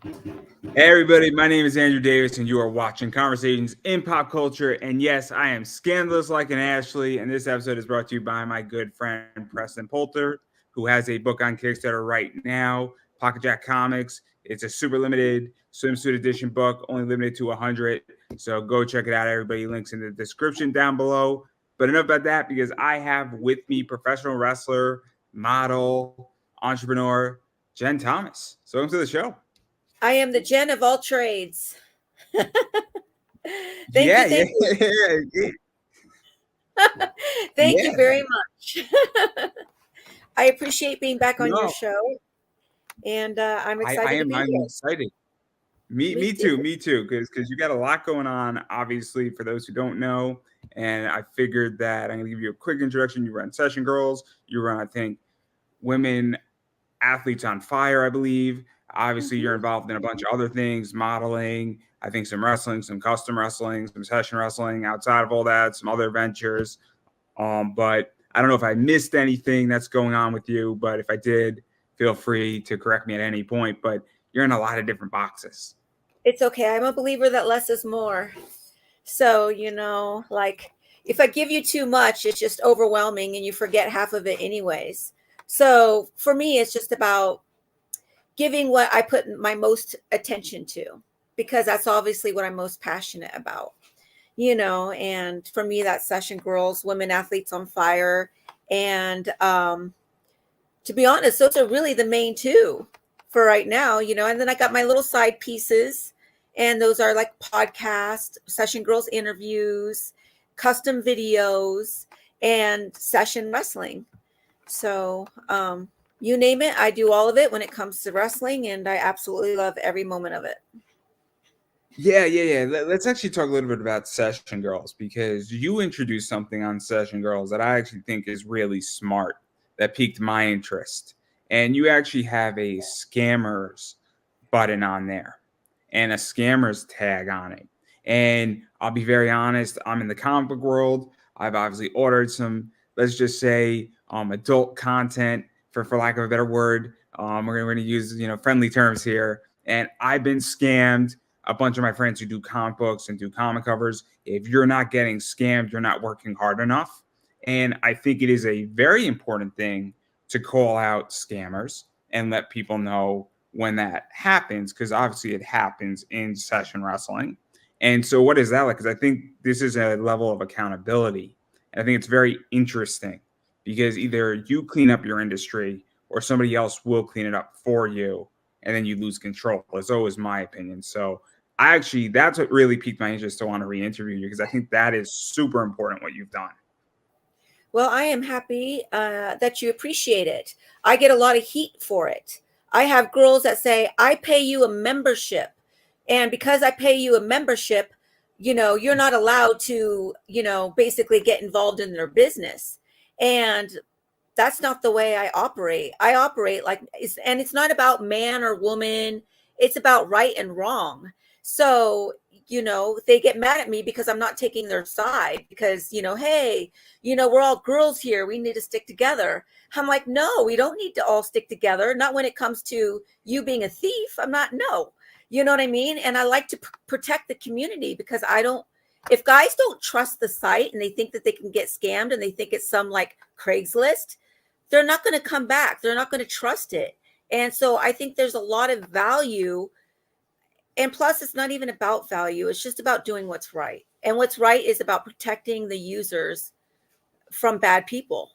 Hey everybody, my name is Andrew Davis, and you are watching Conversations in Pop Culture. And yes, I am scandalous like an Ashley. And this episode is brought to you by my good friend Preston Poulter, who has a book on Kickstarter right now, Pocket Jack Comics. It's a super limited swimsuit edition book, only limited to 100. So go check it out, everybody. Links in the description down below. But enough about that, because I have with me professional wrestler, model, entrepreneur, Jen Thomas. So welcome to the show. I am the Jen of all trades. Thank Yeah, you, yeah, thank you. yeah, Thank you yeah. very much. I appreciate being back on your No, show, and I'm I excited to am. be I'm here. excited. Me, Me me too. too. Me too. Because you got a lot going on. Obviously, for those who don't know, and I figured that I'm gonna give you a quick introduction. You run Session Girls. You run, I think, Women Athletes on Fire, I believe. Obviously, you're Mhm. involved in a bunch of other things, modeling. I think some wrestling, some custom wrestling, some session wrestling. Outside of all that, some other ventures. But I don't know if I missed anything that's going on with you. But if I did, feel free to correct me at any point. But you're in a lot of different boxes. It's okay. I'm a believer that less is more. So, like if I give you too much, it's just overwhelming and you forget half of it, anyways. So, for me, it's just about giving what I put my most attention to because that's obviously what I'm most passionate about. And for me, that's Session Girls, Women Athletes on Fire. And to be honest, those are really the main two for right now. And then I got my little side pieces, and those are like podcast, Session Girls interviews, custom videos, and session wrestling. So, you name it, I do all of it when it comes to wrestling, and I absolutely love every moment of it. Yeah, yeah, yeah. Let's actually talk a little bit about Session Girls, because you introduced something on Session Girls that I actually think is really smart, that piqued my interest. And you actually have a scammers button on there and a scammers tag on it. And I'll be very honest, I'm in the comic book world. I've obviously ordered some, let's just say, adult content, for lack of a better word. We're gonna use friendly terms here. And I've been scammed. A bunch of my friends who do comic books and do comic covers, if you're not getting scammed, you're not working hard enough. And I think it is a very important thing to call out scammers and let people know when that happens, because obviously it happens in session wrestling. And so, what is that like? Because I think this is a level of accountability. And I think it's very interesting, because either you clean up your industry or somebody else will clean it up for you, and then you lose control. It's always my opinion. So, I actually, that's what really piqued my interest to want to re interview you, because I think that is super important what you've done. Well, I am happy that you appreciate it. I get a lot of heat for it. I have girls that say, I pay you a membership. And because I pay you a membership, you're not allowed to, basically get involved in their business. And that's not the way I operate. I operate like, and it's not about man or woman, it's about right and wrong. So, they get mad at me because I'm not taking their side because, hey, we're all girls here. We need to stick together. I'm like, no, we don't need to all stick together. Not when it comes to you being a thief. I'm not, no. You know what I mean? And I like to protect the community because if guys don't trust the site and they think that they can get scammed and they think it's some like Craigslist, they're not going to come back. They're not going to trust it. And so I think there's a lot of value. And plus, it's not even about value, it's just about doing what's right. And what's right is about protecting the users from bad people.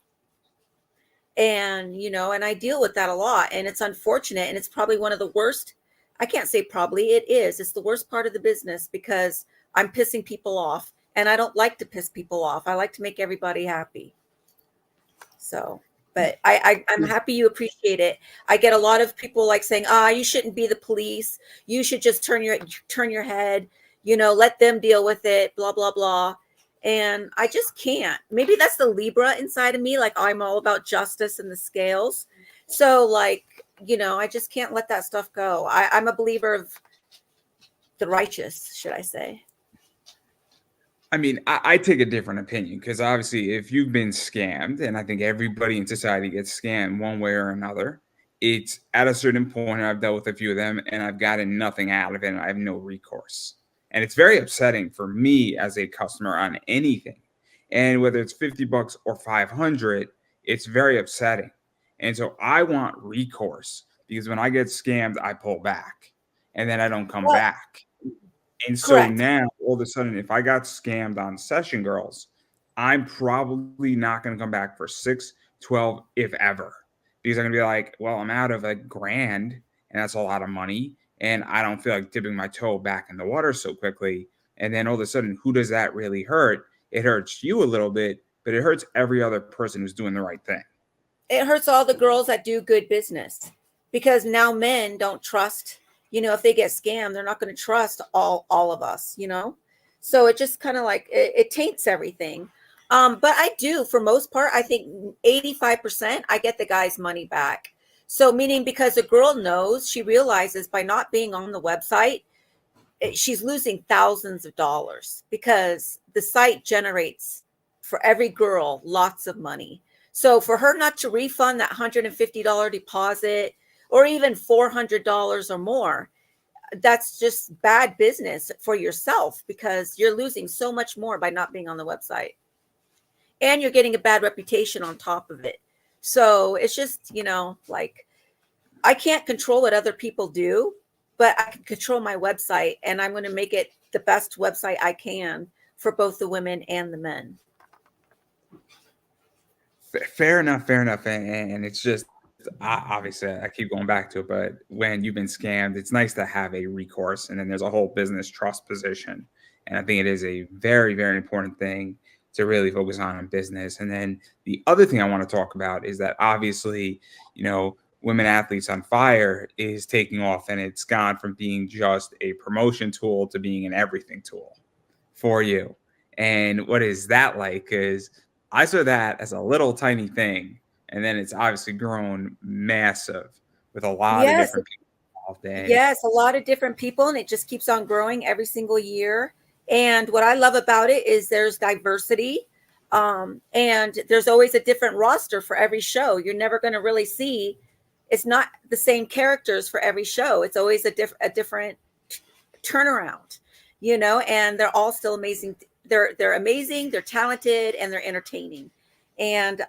And I deal with that a lot. And it's unfortunate. And it's probably one of the worst. I can't say probably, it is. It's the worst part of the business because I'm pissing people off. And I don't like to piss people off. I like to make everybody happy. So, but I'm happy you appreciate it. I get a lot of people like saying, you shouldn't be the police. You should just turn your head, let them deal with it, blah, blah, blah. And I just can't. Maybe that's the Libra inside of me. Like I'm all about justice and the scales. So like, I just can't let that stuff go. I'm a believer of the righteous, should I say. I mean, I take a different opinion, because obviously, if you've been scammed, and I think everybody in society gets scammed one way or another, it's at a certain point, I've dealt with a few of them, and I've gotten nothing out of it, and I have no recourse. And it's very upsetting for me as a customer on anything. And whether it's 50 bucks or 500, it's very upsetting. And so I want recourse because when I get scammed, I pull back and then I don't come Well, back. And so correct. now all of a sudden, if I got scammed on Session Girls, I'm probably not going to come back for 6, 12, if ever, because I'm going to be like, well, I'm out of a grand and that's a lot of money. And I don't feel like dipping my toe back in the water so quickly. And then all of a sudden, who does that really hurt? It hurts you a little bit, but it hurts every other person who's doing the right thing. It hurts all the girls that do good business because now men don't trust, if they get scammed, they're not going to trust all of us. So it just kind of like it taints everything. But I do, for most part, I think 85% I get the guy's money back. So meaning because the girl knows, she realizes by not being on the website, she's losing thousands of dollars because the site generates for every girl lots of money. So for her not to refund that $150 deposit or even $400 or more, that's just bad business for yourself because you're losing so much more by not being on the website. And you're getting a bad reputation on top of it. So it's just, like I can't control what other people do, but I can control my website and I'm going to make it the best website I can for both the women and the men. Fair enough, fair enough. And it's just obviously I keep going back to it, but when you've been scammed, it's nice to have a recourse. And then there's a whole business trust position. And I think it is a very, very important thing to really focus on in business. And then the other thing I want to talk about is that obviously, Women Athletes on Fire is taking off and it's gone from being just a promotion tool to being an everything tool for you. And what is that like? Because I saw that as a little tiny thing, and then it's obviously grown massive with a lot of Yes, different people involved. And yes, a lot of different people, and it just keeps on growing every single year. And what I love about it is there's diversity, and there's always a different roster for every show. You're never going to really see. It's not the same characters for every show. It's always a different turnaround, and they're all still amazing. They're amazing, they're talented, and they're entertaining. And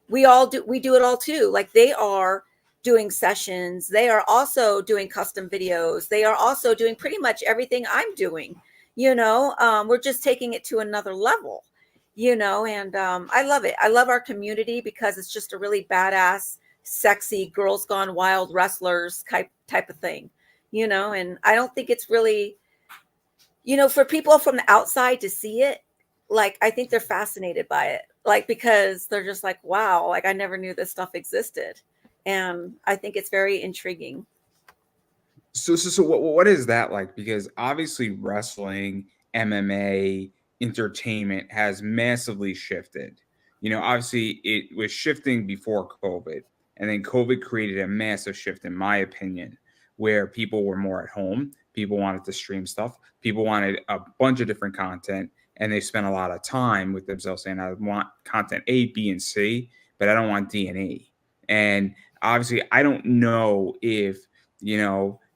we do it all too. Like they are doing sessions, they are also doing custom videos, they are also doing pretty much everything I'm doing. We're just taking it to another level, and I love it. I love our community because it's just a really badass, sexy girls gone wild wrestlers type of thing, and I don't think it's really, for people from the outside to see it, like, I think they're fascinated by it, like, because they're just like, wow, like I never knew this stuff existed. And I think it's very intriguing. so what is that like? Because obviously wrestling, MMA, entertainment has massively shifted. Obviously it was shifting before COVID, and then COVID created a massive shift, in my opinion, where people were more at home. People wanted to stream stuff. People wanted a bunch of different content, and they spent a lot of time with themselves saying, "I want content A, B, and C, but I don't want D and E." And obviously, I don't know if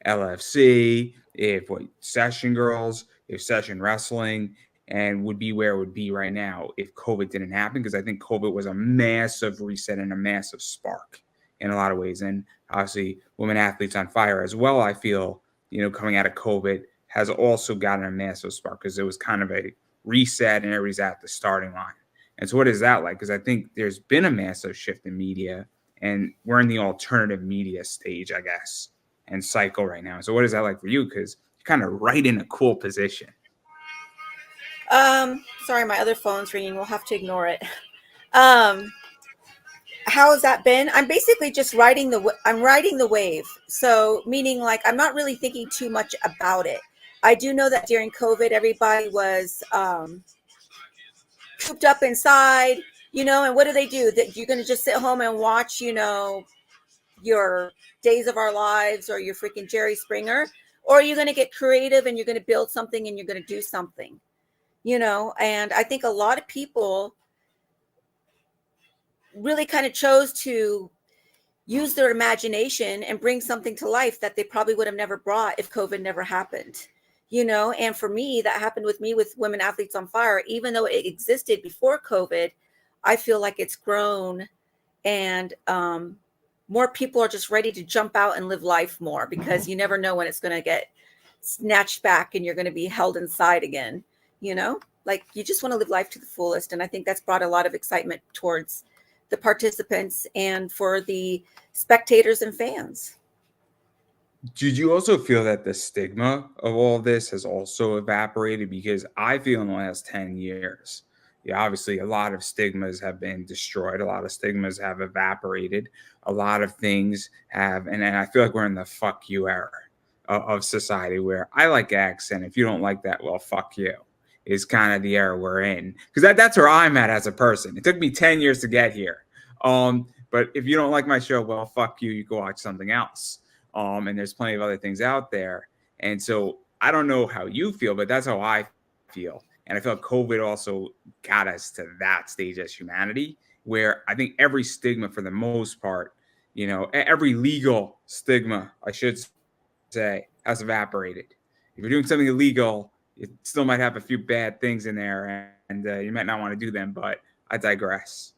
LFC, if what Session Girls, if Session Wrestling, and would be where it would be right now if COVID didn't happen. Because I think COVID was a massive reset and a massive spark in a lot of ways. And obviously, Women Athletes on Fire as well, I feel, coming out of COVID has also gotten a massive spark because it was kind of a reset and everybody's at the starting line. And so what is that like? Because I think there's been a massive shift in media and we're in the alternative media stage, I guess, and cycle right now. So what is that like for you? Because you're kind of right in a cool position. Sorry, my other phone's ringing. We'll have to ignore it. Um, how has that been? I'm basically just I'm riding the wave. So meaning like I'm not really thinking too much about it. I do know that during COVID, everybody was cooped up inside, and what do they do? That you're going to just sit home and watch, your Days of Our Lives or your freaking Jerry Springer, or are you going to get creative and you're going to build something and you're going to do something, and I think a lot of people really kind of chose to, use their imagination and bring something to life that they probably would have never brought if COVID never happened. And for me, that happened with me with Women Athletes on Fire. Even though it existed before COVID, I feel like it's grown, and more people are just ready to jump out and live life more, because you never know when it's going to get snatched back and you're going to be held inside again. Like, you just want to live life to the fullest. And I think that's brought a lot of excitement towards the participants and for the spectators and fans. Did you also feel that the stigma of all this has also evaporated? Because I feel in the last 10 years, yeah, obviously a lot of stigmas have been destroyed, a lot of stigmas have evaporated, a lot of things have, and I feel like we're in the fuck you era of society, where I like X, and if you don't like that, well, fuck you, is kind of the era we're in. Because that's where I'm at as a person. It took me 10 years to get here. But if you don't like my show, well, fuck you, you go watch something else. And there's plenty of other things out there. And so I don't know how you feel, but that's how I feel. And I feel like COVID also got us to that stage as humanity, where I think every stigma, for the most part, every legal stigma, I should say, has evaporated. If you're doing something illegal, it still might have a few bad things in there, and you might not want to do them, but I digress.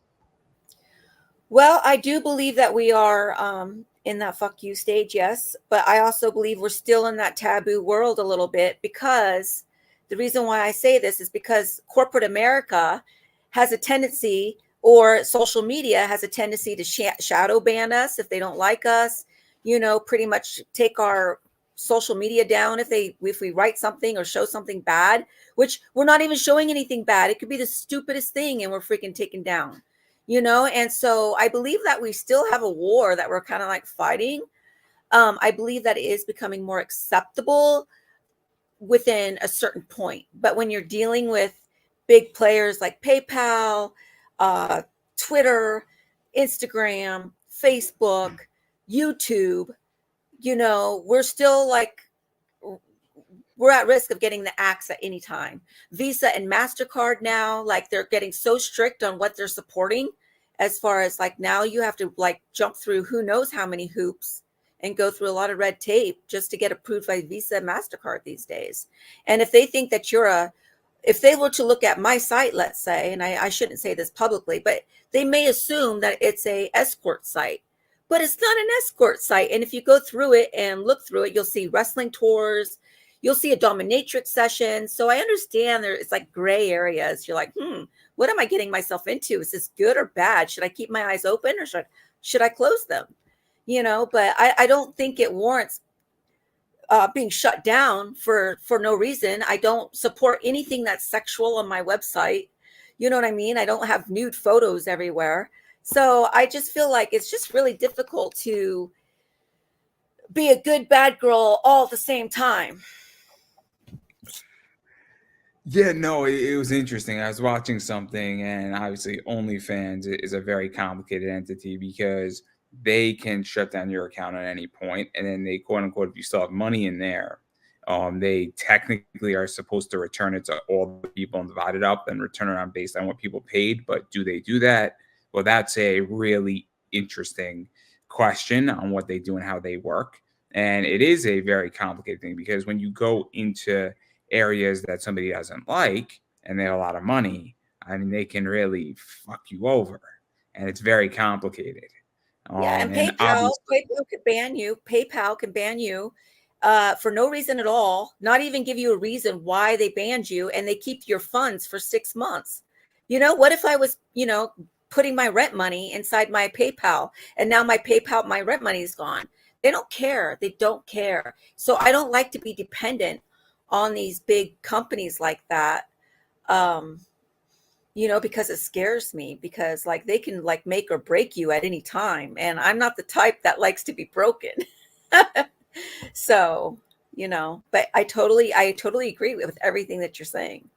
Well, I do believe that we are in that fuck you stage, yes. But I also believe we're still in that taboo world a little bit, because the reason why I say this is because corporate America has a tendency, or social media has a tendency, to shadow ban us if they don't like us, pretty much take our social media down if we write something or show something bad, which we're not even showing anything bad. It could be the stupidest thing and we're freaking taken down. And so I believe that we still have a war that we're kind of like fighting. I believe that it is becoming more acceptable within a certain point. But when you're dealing with big players like PayPal, Twitter, Instagram, Facebook, YouTube, we're still like, we're at risk of getting the axe at any time. Visa and MasterCard now, like, they're getting so strict on what they're supporting, as far as like, now you have to like jump through who knows how many hoops and go through a lot of red tape just to get approved by Visa and MasterCard these days. And if they think that if they were to look at my site, let's say, and I shouldn't say this publicly, but they may assume that it's a escort site. But it's not an escort site. And if you go through it and look through it, you'll see wrestling tours, you'll see a dominatrix session. So I understand it's like gray areas. You're like, what am I getting myself into? Is this good or bad? Should I keep my eyes open, or should I close them? But I don't think it warrants being shut down for no reason. I don't support anything that's sexual on my website. You know what I mean? I don't have nude photos everywhere. So I just feel like it's just really difficult to be a good, bad girl all at the same time. Yeah, no, it was interesting. I was watching something, and obviously OnlyFans is a very complicated entity, because they can shut down your account at any point, and then they, quote unquote, if you still have money in there, they technically are supposed to return it to all the people and divide it up and return it on based on what people paid. But do they do that? Well, that's a really interesting question on what they do and how they work. And it is a very complicated thing, because when you go into areas that somebody doesn't like and they have a lot of money, I mean, they can really fuck you over, and it's very complicated. Yeah, and And PayPal obviously, could ban you. PayPal can ban you for no reason at all, not even give you a reason why they banned you, and they keep your funds for 6 months. What if I was, putting my rent money inside my PayPal, and now my rent money is gone? They don't care. They don't care. So I don't like to be dependent on these big companies like that. Because it scares me, because like they can like make or break you at any time. And I'm not the type that likes to be broken. So, but I totally agree with everything that you're saying.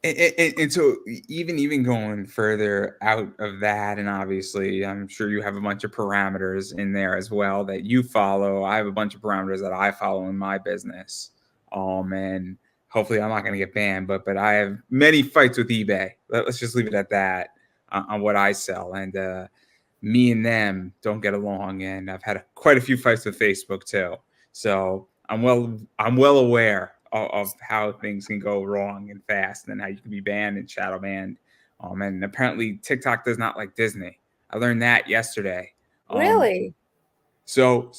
and so even going further out of that, and obviously I'm sure you have a bunch of parameters in there as well that you follow. I have a bunch of parameters that I follow in my business. And hopefully I'm not going to get banned, but I have many fights with eBay. Let's just leave it at that on what I sell. And me and them don't get along, and I've had quite a few fights with Facebook too. So I'm well aware of how things can go wrong and fast, and how you can be banned and shadow banned. And apparently TikTok does not like Disney. I learned that yesterday. Um, Really? so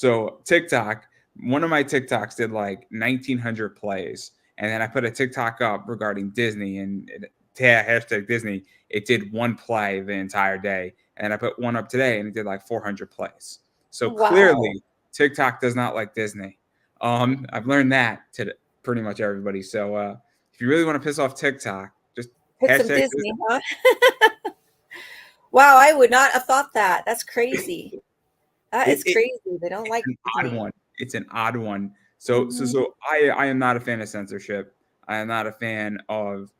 TikTok, one of my TikToks did like 1,900 plays, and then I put a TikTok up regarding Disney, and yeah, hashtag Disney. It did one play the entire day, and I put one up today, and it did like 400 plays. So Wow. clearly, TikTok does not like Disney. I've learned that to pretty much everybody. So if you really want to piss off TikTok, just Put some hashtag Disney, Disney. huh? Wow, I would not have thought that. That's crazy. That It, is it, crazy. They don't It's like an odd Disney. one. It's an odd one. So so Mhm. so I am not a fan of censorship. I am not a fan of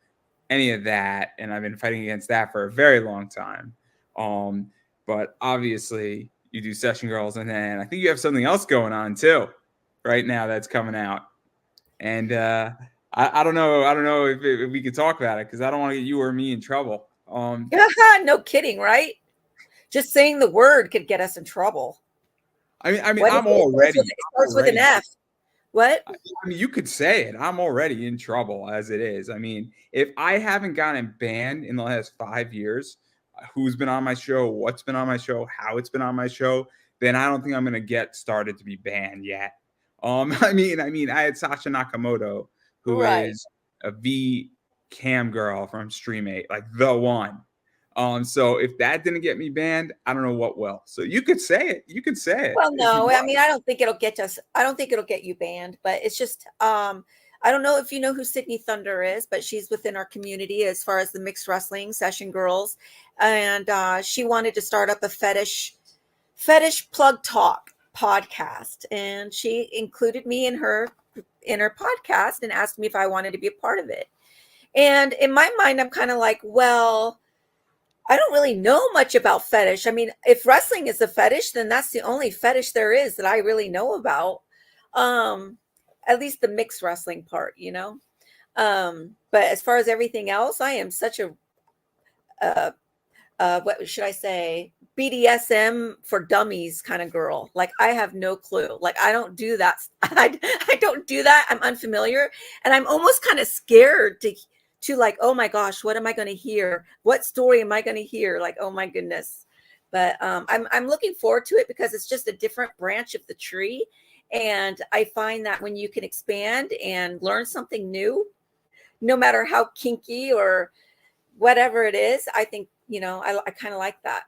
any of that, and I've been fighting against that for a very long time. Um, but obviously you do Session Girls, and then I think you have something else going on too, right now that's coming out. And I don't know. I don't know if we could talk about it, because I don't want to get you or me in trouble. No kidding, right? Just saying the word could get us in trouble. I mean, What is it? It I'm starts with an already F. What? I mean, you could say it. I'm already in trouble as it is. I mean, if I haven't gotten banned in the last 5 years, who's been on my show, what's been on my show, how it's been on my show, then I don't think I'm gonna get started to be banned yet. I mean, I had Sasha Nakamoto, who Right. is a V cam girl from Stream8, like the one. So if that didn't get me banned, I don't know what will. So you could say it. You could say it Well, if you no, I want. mean, I don't think it'll get us. I don't think it'll get you banned, but it's just, I don't know if you know who Sydney Thunder is, but she's within our community as far as the mixed wrestling session girls, and she wanted to start up a fetish plug talk podcast, and she included me in her podcast and asked me if I wanted to be a part of it. And in my mind, I'm kind of like, well, I don't really know much about fetish. I mean, if wrestling is a fetish, then that's the only fetish there is that I really know about. Um, at least the mixed wrestling part, you know. But as far as everything else, I am such a uh, what should I say? BDSM for dummies kind of girl. Like I have no clue. Like I don't do that. I don't do that. I'm unfamiliar, and I'm almost kind of scared to like, oh my gosh, what am I going to hear? What story am I going to hear? Like, oh my goodness. But I'm looking forward to it because it's just a different branch of the tree, and I find that when you can expand and learn something new, no matter how kinky or whatever it is, I think, I kind of like that.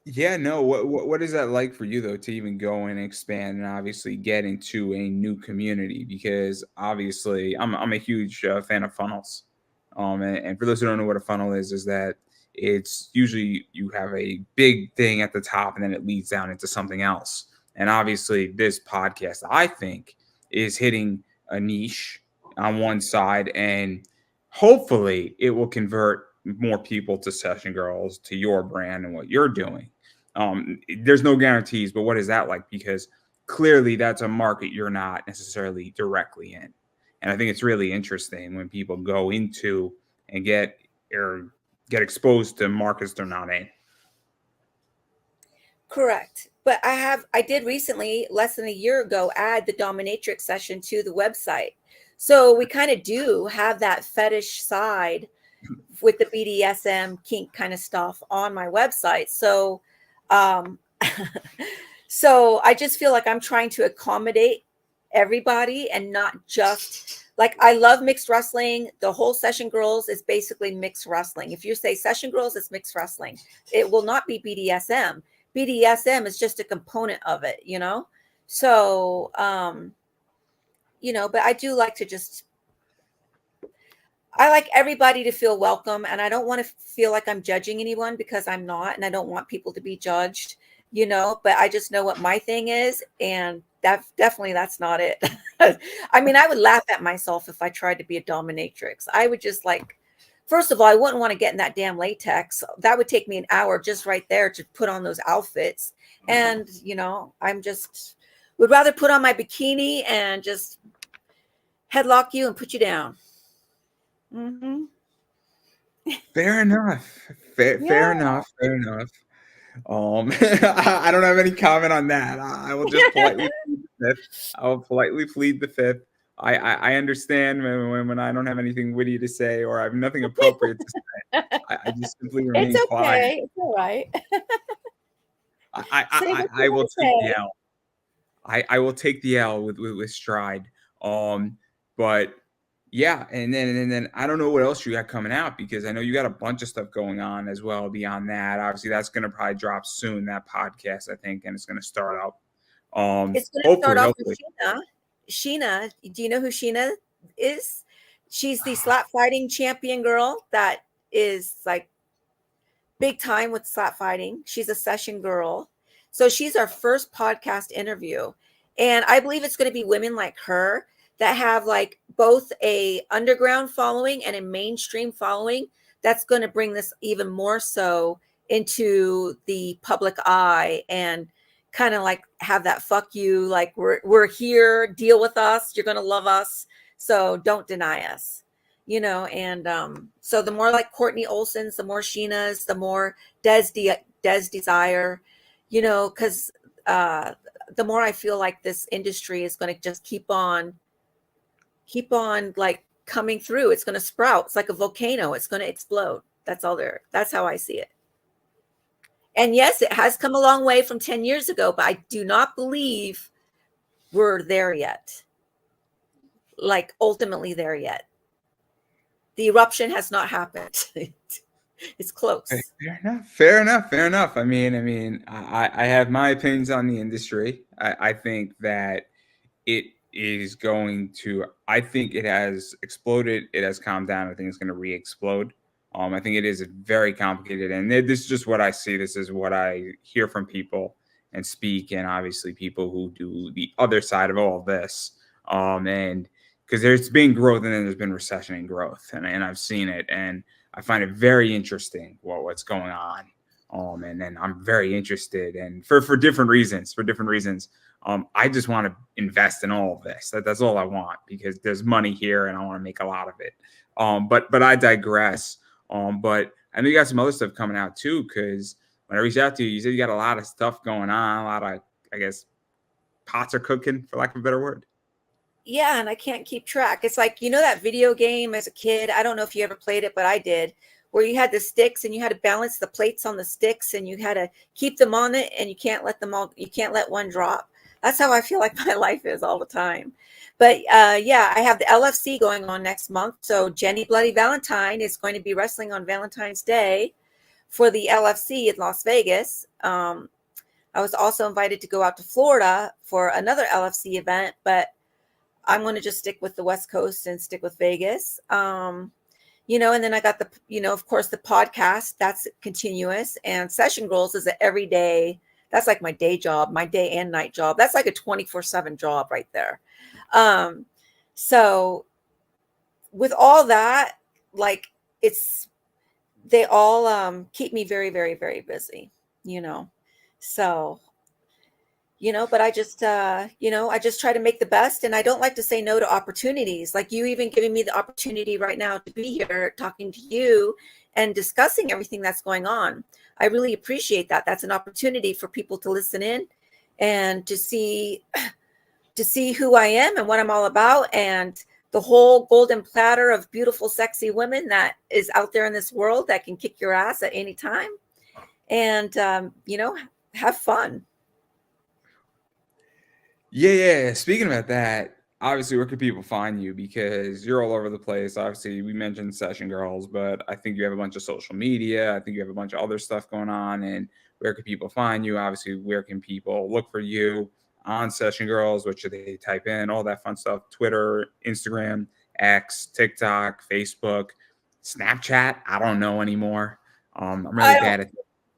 Yeah, no. What is that like for you though, to even go and expand and obviously get into a new community? Because obviously, I'm a huge fan of funnels. And for those who don't know what a funnel is that it's usually you have a big thing at the top, and then it leads down into something else. And obviously, this podcast, I think, is hitting a niche on one side, and hopefully, it will convert more people to Session Girls, to your brand and what you're doing. There's no guarantees, but what is that like? Because clearly that's a market you're not necessarily directly in. And I think it's really interesting when people go into and get exposed to markets they're not in. Correct. But I did recently, less than a year ago, add the dominatrix session to the website. So we kind of do have that fetish side with the BDSM kink kind of stuff on my website. So, um, so I just feel like I'm trying to accommodate everybody and not just like I love mixed wrestling. The whole Session Girls is basically mixed wrestling. If you say Session Girls, it's mixed wrestling. It will not be BDSM. BDSM is just a component of it, you know? So, but I do like to just I like everybody to feel welcome, and I don't want to feel like I'm judging anyone because I'm not, and I don't want people to be judged, but I just know what my thing is, and that's not it. I mean, I would laugh at myself if I tried to be a dominatrix. I would just like first of all, I wouldn't want to get in that damn latex. That would take me an hour just right there to put on those outfits. And, I'm just would rather put on my bikini and just headlock you and put you down. Hmm. Fair enough. Fair Yeah. enough. Fair enough. I don't have any comment on that. I will just politely plead the fifth. I will politely plead the fifth. I understand when I don't have anything witty to say or I have nothing appropriate to say. I just simply It's remain quiet. okay. It's all right. Say what you I will want to take the say. L. I will take the L with stride. But yeah, and then I don't know what else you got coming out because I know you got a bunch of stuff going on as well beyond that. Obviously, that's gonna probably drop soon, that podcast, I think, and it's gonna start up. It's going to start Hopefully, off with hopefully. Sheena. Sheena, do you know who Sheena is? She's the slap fighting champion girl that is like big time with slap fighting. She's a session girl. So she's our first podcast interview. And I believe it's going to be women like her that have like both a underground following and a mainstream following that's going to bring this even more so into the public eye and kind of like have that fuck you, like we're here, deal with us, you're going to love us, so don't deny us, and so the more like Courtney Olson's, the more Sheena's, the more Des Desire, because the more I feel like this industry is going to just keep on like coming through. It's going to sprout. It's like a volcano. It's going to explode. That's how I see it. And yes, it has come a long way from 10 years ago, but I do not believe we're there yet. Like ultimately there yet. The eruption has not happened. It's close. Fair enough. Fair enough. Fair enough. I have my opinions on the industry. I think that it is going to. I think it has exploded. It has calmed down. I think it's going to re-explode. I think it is very complicated, and this is just what I see. This is what I hear from people and speak, and obviously people who do the other side of all of this. And because there's been growth and then there's been recession and growth, and I've seen it, and I find it very interesting what's going on. And then I'm very interested, and for different reasons. I just want to invest in all of this. That's all I want because there's money here, and I want to make a lot of it. But I digress. But I know you got some other stuff coming out too. Because when I reached out to you, you said you got a lot of stuff going on, a lot of, I guess, pots are cooking, for lack of a better word. Yeah, and I can't keep track. It's like, that video game as a kid. I don't know if you ever played it, but I did, where you had the sticks and you had to balance the plates on the sticks and you had to keep them on it and you can't let one drop. That's how I feel like my life is all the time. But yeah, I have the LFC going on next month. So Jenny Bloody Valentine is going to be wrestling on Valentine's Day for the LFC in Las Vegas. I was also invited to go out to Florida for another LFC event, but I'm going to just stick with the West Coast and stick with Vegas. And then I got of course, the podcast that's continuous, and Session Girls is an everyday. That's like my day job, my day and night job. That's like a 24/7 job right there. So with all that, like they all keep me very, very, very busy, so but I just I just try to make the best, and I don't like to say no to opportunities. Like you even giving me the opportunity right now to be here talking to you and discussing everything that's going on. I really appreciate that. That's an opportunity for people to listen in and to see who I am and what I'm all about, and the whole golden platter of beautiful, sexy women that is out there in this world that can kick your ass at any time, and have fun. Yeah. Speaking about that, obviously, where can people find you? Because you're all over the place. Obviously, we mentioned Session Girls, but I think you have a bunch of social media. I think you have a bunch of other stuff going on. And where can people find you? Obviously, where can people look for you on Session Girls? What should they type in? All that fun stuff. Twitter, Instagram, X, TikTok, Facebook, Snapchat. I don't know anymore. I'm really bad at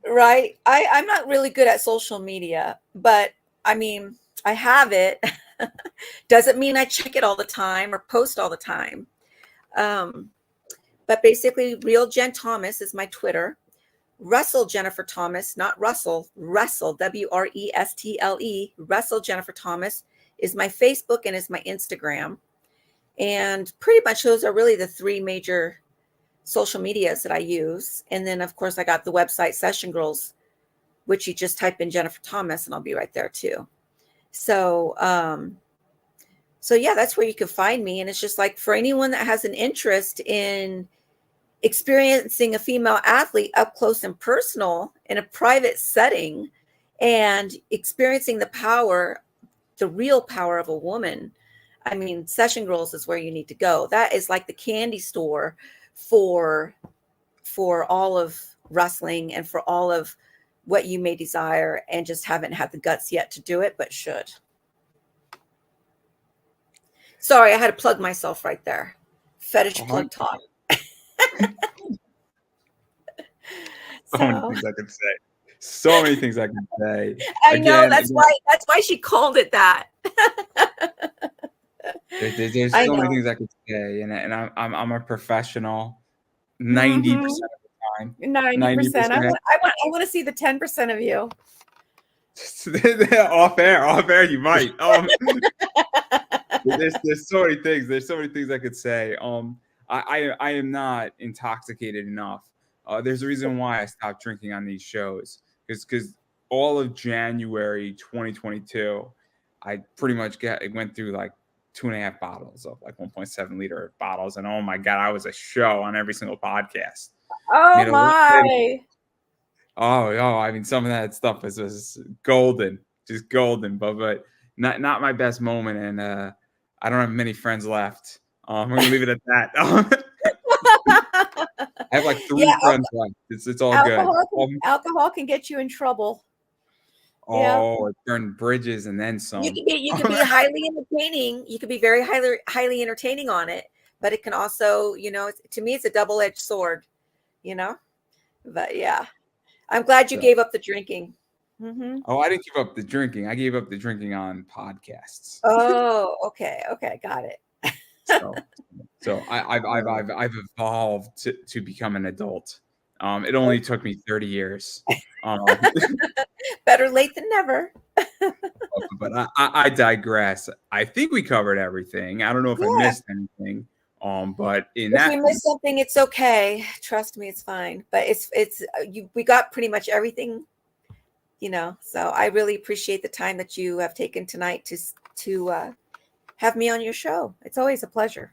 Right. I'm not really good at social media, but I mean, I have it. Doesn't mean I check it all the time or post all the time. But basically, Real Jen Thomas is my Twitter. Wrestle Jennifer Thomas, not Russell, Wrestle, WRESTLE. Wrestle Jennifer Thomas is my Facebook and is my Instagram. And pretty much those are really the three major social medias that I use. And then, of course, I got the website which you just type in Jennifer Thomas and I'll be right there too. So, so yeah, that's where you can find me. And it's just like for anyone that has an interest in experiencing a female athlete up close and personal in a private setting and experiencing the power, the real power of a woman. I mean, Session Girls is where you need to go. That is like the candy store for all of wrestling and for all of what you may desire and just haven't had the guts yet to do it, but should. Sorry, I had to plug myself right there. Fetish plug talk. So many things I could say. So many things I could say. I know that's why she called it that. There's so many things I could say, and I'm a professional 90% of the time. 90%. I want to see the 10% of you. off air, you might. There's so many things. There's so many things I could say. I am not intoxicated enough. There's a reason why I stopped drinking on these shows, because all of January 2022, I pretty much went through like 2.5 bottles of like 1.7 liter bottles, and oh my god, I was a show on every single podcast. Oh my! Oh, I mean, some of that stuff is just golden, but not my best moment, and I don't have many friends left. I'm gonna leave it at that. I have like 3 friends left. It's all good. Alcohol can get you in trouble. Oh, it burned bridges and then some. You can be highly entertaining. You can be very highly entertaining on it, but it can also, to me, it's a double-edged sword, But yeah, I'm glad you gave up the drinking. Mm-hmm. Oh, I didn't give up the drinking. I gave up the drinking on podcasts. Oh, okay, got it. So I've evolved to become an adult. It only took me 30 years. Better late than never. But I digress. I think we covered everything. I don't know if I missed anything. But if we missed something, it's okay. Trust me, it's fine. But we got pretty much everything. So I really appreciate the time that you have taken tonight to have me on your show. It's always a pleasure.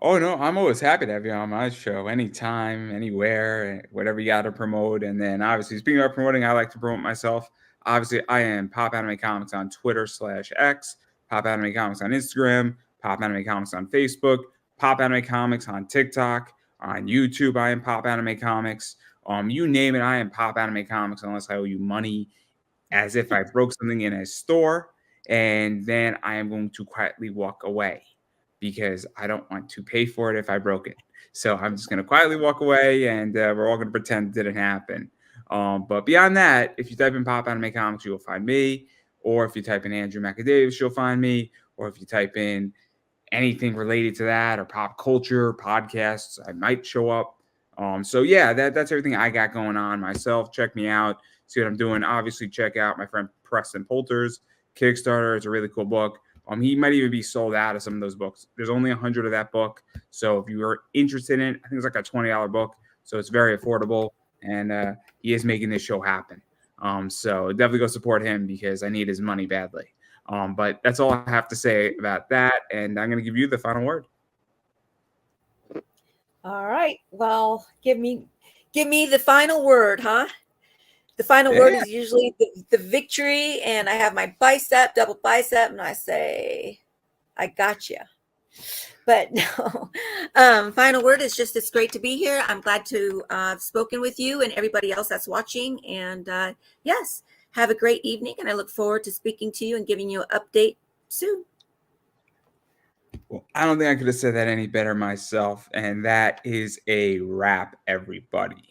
Oh, no, I'm always happy to have you on my show anytime, anywhere, whatever you got to promote. And then obviously, speaking of promoting, I like to promote myself. Obviously, I am Pop Anime Comics on Twitter/X, Pop Anime Comics on Instagram, Pop Anime Comics on Facebook, Pop Anime Comics on TikTok, on YouTube. I am Pop Anime Comics. You name it, I am Pop Anime Comics, unless I owe you money, as if I broke something in a store. And then I am going to quietly walk away, because I don't want to pay for it if I broke it. So I'm just going to quietly walk away, and we're all going to pretend it didn't happen. But beyond that, if you type in Pop Anime Comics, you'll find me. Or if you type in Andrew Macadavis, you'll find me. Or if you type in anything related to that or pop culture, podcasts, I might show up. So yeah, that's everything I got going on myself. Check me out. See what I'm doing. Obviously, check out my friend Preston Poulter's Kickstarter. It's a really cool book. He might even be sold out of some of those books. There's only 100 of that book. So if you are interested in it, I think it's like a $20 book. So it's very affordable. And he is making this show happen. So definitely go support him, because I need his money badly. But that's all I have to say about that. And I'm going to give you the final word. All right. Well, give me the final word, huh? The final word is usually the victory, and I have my double bicep, and I say, I got you. But no, final word is just, it's great to be here. I'm glad to have spoken with you and everybody else that's watching. And yes, have a great evening, and I look forward to speaking to you and giving you an update soon. Well, I don't think I could have said that any better myself. And that is a wrap, everybody.